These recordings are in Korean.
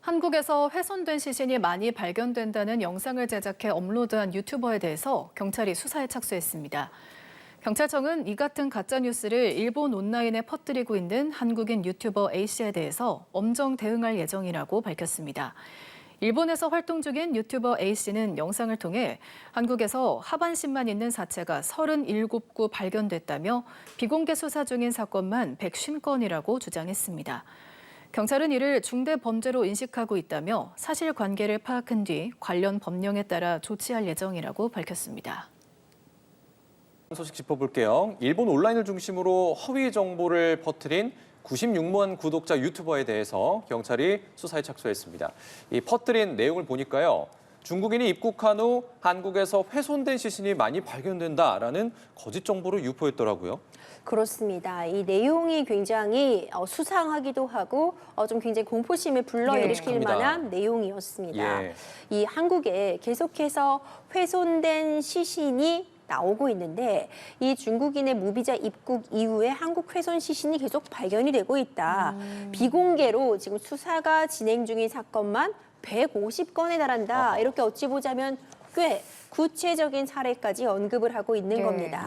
한국에서 훼손된 시신이 많이 발견된다는 영상을 제작해 업로드한 유튜버에 대해서 경찰이 수사에 착수했습니다. 경찰청은 이 같은 가짜뉴스를 일본 온라인에 퍼뜨리고 있는 한국인 유튜버 A씨에 대해서 엄정 대응할 예정이라고 밝혔습니다. 일본에서 활동 중인 유튜버 A씨는 영상을 통해 한국에서 하반신만 있는 사체가 37구 발견됐다며 비공개 수사 중인 사건만 150건이라고 주장했습니다. 경찰은 이를 중대 범죄로 인식하고 있다며 사실관계를 파악한 뒤 관련 법령에 따라 조치할 예정이라고 밝혔습니다. 소식 짚어볼게요. 일본 온라인을 중심으로 허위 정보를 퍼뜨린 96만 구독자 유튜버에 대해서 경찰이 수사에 착수했습니다. 이 퍼뜨린 내용을 보니까요. 중국인이 입국한 후 한국에서 훼손된 시신이 많이 발견된다라는 거짓 정보를 유포했더라고요. 그렇습니다. 이 내용이 굉장히 수상하기도 하고 좀 굉장히 공포심을 불러일으킬 만한 내용이었습니다. 이 한국에 계속해서 훼손된 시신이 나오고 있는데 이 중국인의 무비자 입국 이후에 한국 훼손 시신이 계속 발견이 되고 있다. 비공개로 지금 수사가 진행 중인 사건만 150건에 달한다. 이렇게 어찌 보자면 꽤 구체적인 사례까지 언급을 하고 있는 겁니다.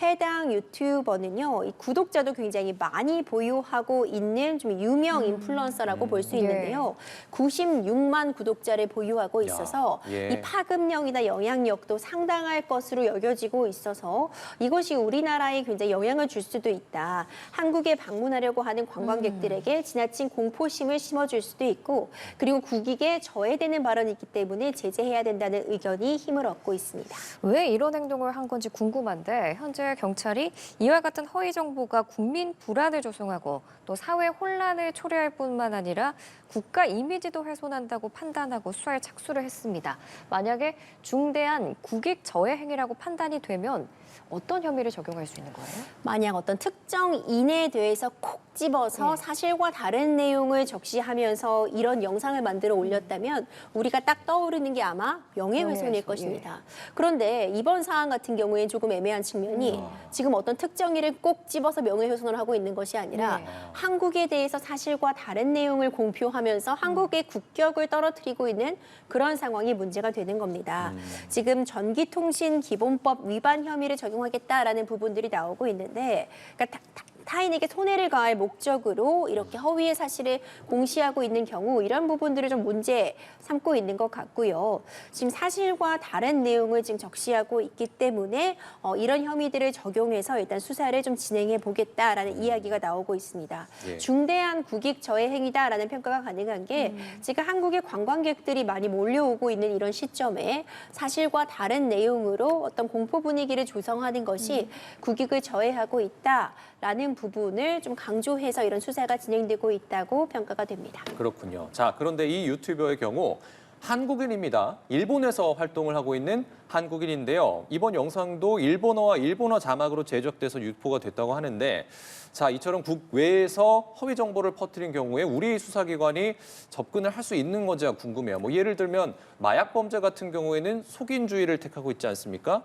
해당 유튜버는요, 이 구독자도 굉장히 많이 보유하고 있는 좀 유명 인플루언서라고 볼 수 있는데요. 96만 구독자를 보유하고 있어서 이 파급력이나 영향력도 상당할 것으로 여겨지고 있어서 이것이 우리나라에 굉장히 영향을 줄 수도 있다. 한국에 방문하려고 하는 관광객들에게 지나친 공포심을 심어줄 수도 있고, 그리고 국익에 저해되는 발언이 있기 때문에 제재해야 된다는 의견이 힘을 얻고 있습니다. 왜 이런 행동을 한 건지 궁금한데 현재 경찰이 이와 같은 허위 정보가 국민 불안을 조성하고 또 사회 혼란을 초래할 뿐만 아니라 국가 이미지도 훼손한다고 판단하고 수사에 착수를 했습니다. 만약에 중대한 국익 저해 행위라고 판단이 되면 어떤 혐의를 적용할 수 있는 거예요? 만약 어떤 특정인에 대해서 콕 집어서 사실과 다른 내용을 적시하면서 이런 영상을 만들어 올렸다면 우리가 딱 떠오르는 게 아마 명예훼손일 것입니다. 그런데 이번 사안 같은 경우에는 조금 애매한 측면이 지금 어떤 특정인을 꼭 집어서 명예훼손을 하고 있는 것이 아니라 한국에 대해서 사실과 다른 내용을 공표하면서 한국의 국격을 떨어뜨리고 있는 그런 상황이 문제가 되는 겁니다. 지금 전기통신기본법 위반 혐의를 적용하겠다라는 부분들이 나오고 있는데, 그러니까 타인에게 손해를 가할 목적으로 이렇게 허위의 사실을 공시하고 있는 경우 이런 부분들을 좀 문제 삼고 있는 것 같고요. 지금 사실과 다른 내용을 지금 적시하고 있기 때문에 이런 혐의들을 적용해서 일단 수사를 좀 진행해 보겠다라는 이야기가 나오고 있습니다. 중대한 국익 저해 행위다라는 평가가 가능한 게 지금 한국에 관광객들이 많이 몰려오고 있는 이런 시점에 사실과 다른 내용으로 어떤 공포 분위기를 조성하는 것이 국익을 저해하고 있다라는 부분을 좀 강조해서 이런 수사가 진행되고 있다고 평가가 됩니다. 그렇군요. 자, 그런데 이 유튜버의 경우 한국인입니다. 일본에서 활동을 하고 있는 한국인인데요. 이번 영상도 일본어와 일본어 자막으로 제작돼서 유포가 됐다고 하는데, 자, 이처럼 국외에서 허위 정보를 퍼뜨린 경우에 우리 수사기관이 접근을 할 수 있는 건지가 궁금해요. 뭐 예를 들면 마약 범죄 같은 경우에는 속인주의를 택하고 있지 않습니까?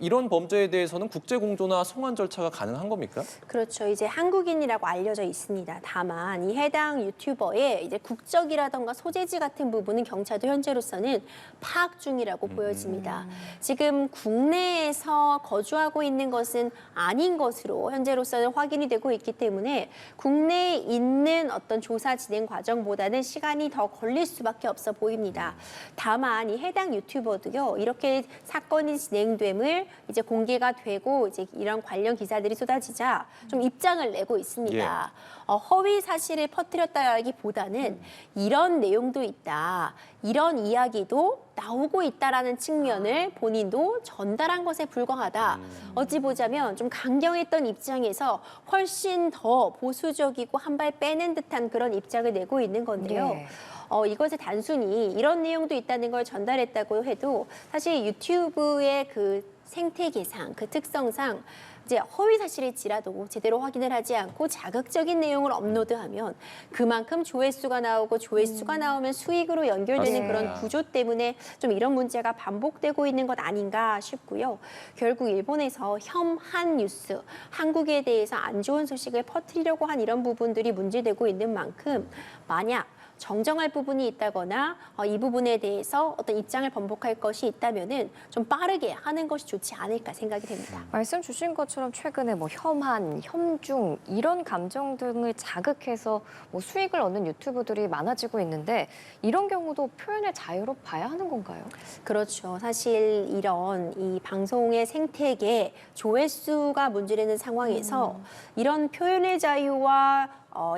이런 범죄에 대해서는 국제 공조나 송환 절차가 가능한 겁니까? 그렇죠. 이제 한국인이라고 알려져 있습니다. 다만 이 해당 유튜버의 이제 국적이라던가 소재지 같은 부분은 경찰도 현재로서는 파악 중이라고 보여집니다. 지금 국내에서 거주하고 있는 것은 아닌 것으로 현재로서는 확인이 되고 있기 때문에 국내에 있는 어떤 조사 진행 과정보다는 시간이 더 걸릴 수밖에 없어 보입니다. 다만 이 해당 유튜버도요, 이렇게 사건이 진행됨을 이제 공개가 되고 이제 이런 관련 기사들이 쏟아지자 좀 입장을 내고 있습니다. 허위 사실을 퍼뜨렸다라기보다는 이런 내용도 있다, 이런 이야기도 나오고 있다라는 측면을 본인도 전달한 것에 불과하다. 어찌 보자면 좀 강경했던 입장에서 훨씬 더 보수적이고 한 발 빼는 듯한 그런 입장을 내고 있는 건데요. 이것에 단순히 이런 내용도 있다는 걸 전달했다고 해도 사실 유튜브의 그 생태계상, 그 특성상 이제 허위 사실일지라도 제대로 확인을 하지 않고 자극적인 내용을 업로드하면 그만큼 조회수가 나오고 조회수가 나오면 수익으로 연결되는 그런 구조 때문에 좀 이런 문제가 반복되고 있는 것 아닌가 싶고요. 결국 일본에서 혐한 뉴스, 한국에 대해서 안 좋은 소식을 퍼뜨리려고 한 이런 부분들이 문제되고 있는 만큼 만약 정정할 부분이 있다거나 이 부분에 대해서 어떤 입장을 번복할 것이 있다면은 좀 빠르게 하는 것이 좋지 않을까 생각이 됩니다. 말씀 주신 것처럼 최근에 뭐 혐한, 혐중 이런 감정 등을 자극해서 뭐 수익을 얻는 유튜브들이 많아지고 있는데 이런 경우도 표현의 자유로 봐야 하는 건가요? 그렇죠. 사실 이런 이 방송의 생태계 조회수가 문제되는 상황에서 이런 표현의 자유와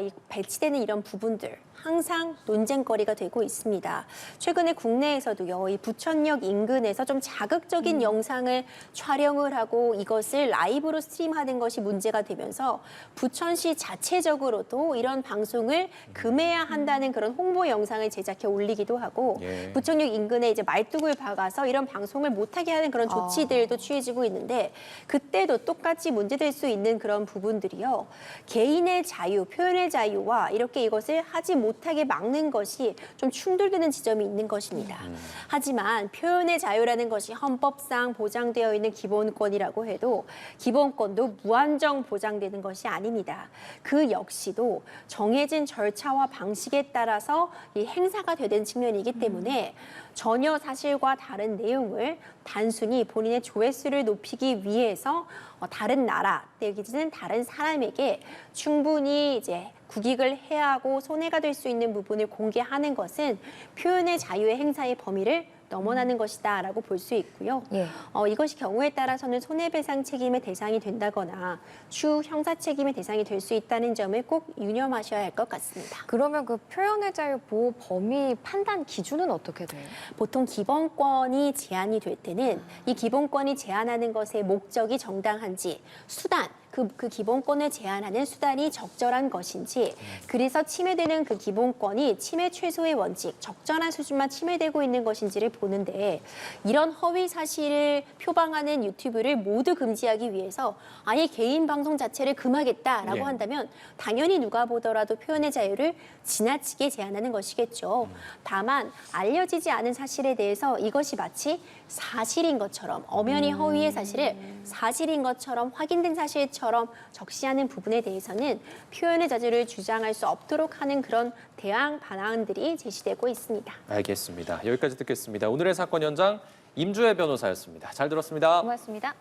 이 배치되는 이런 부분들 항상 논쟁거리가 되고 있습니다. 최근에 국내에서도요, 이 부천역 인근에서 좀 자극적인 영상을 촬영을 하고 이것을 라이브로 스트림하는 것이 문제가 되면서 부천시 자체적으로도 이런 방송을 금해야 한다는 그런 홍보 영상을 제작해 올리기도 하고 예. 부천역 인근에 이제 말뚝을 박아서 이런 방송을 못하게 하는 그런 조치들도 취해지고 있는데 그때도 똑같이 문제될 수 있는 그런 부분들이요. 개인의 자유, 표현의 자유와 이렇게 이것을 하지 못하게 막는 것이 좀 충돌되는 지점이 있는 것입니다. 하지만 표현의 자유라는 것이 헌법상 보장되어 있는 기본권이라고 해도 기본권도 무한정 보장되는 것이 아닙니다. 그 역시도 정해진 절차와 방식에 따라서 이 행사가 되는 측면이기 때문에 전혀 사실과 다른 내용을 단순히 본인의 조회수를 높이기 위해서 다른 나라 내지는 다른 사람에게 충분히 이제 국익을 해하고 손해가 될 수 있는 부분을 공개하는 것은 표현의 자유의 행사의 범위를 넘어나는 것이다라고 볼 수 있고요. 예. 이것이 경우에 따라서는 손해배상 책임의 대상이 된다거나 추후 형사 책임의 대상이 될 수 있다는 점을 꼭 유념하셔야 할 것 같습니다. 그러면 그 표현의 자유 보호 범위 판단 기준은 어떻게 돼요? 보통 기본권이 제한이 될 때는 이 기본권이 제한하는 것의 목적이 정당한지 수단, 그 기본권을 제한하는 수단이 적절한 것인지 그래서 침해되는 그 기본권이 침해 최소의 원칙, 적절한 수준만 침해되고 있는 것인지를 보는데 이런 허위 사실을 표방하는 유튜브를 모두 금지하기 위해서 아예 개인 방송 자체를 금하겠다라고 예. 한다면 당연히 누가 보더라도 표현의 자유를 지나치게 제한하는 것이겠죠. 다만 알려지지 않은 사실에 대해서 이것이 마치 사실인 것처럼 엄연히 허위의 사실을 사실인 것처럼 확인된 사실처럼 적시하는 부분에 대해서는 표현의 자유를 주장할 수 없도록 하는 그런 대항 반항들이 제시되고 있습니다. 알겠습니다. 여기까지 듣겠습니다. 오늘의 사건 현장 임주혜 변호사였습니다. 잘 들었습니다. 고맙습니다.